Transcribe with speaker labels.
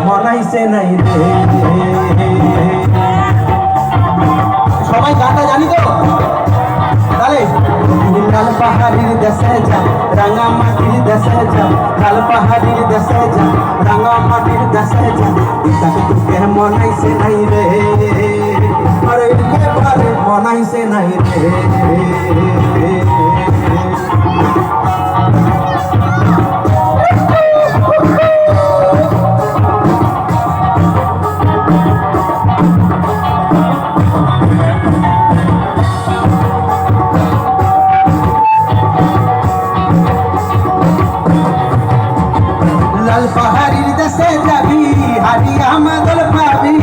Speaker 1: মনাইছে নাই রে। সবাই গানটা জানি তো তাহলে? লাল পাহাড়ির দেশে যা রাঙা মাটির দেশে যা, লাল পাহাড়ির দেশে যা রাঙা মাটির দেশে যা, তাকে তোকে মনাইছে নাই রে, আরে একেবারে মনাইছে নাই রে। লাল পাহাড়ির দেশে যাবি হারিয়া মাদল পাবি,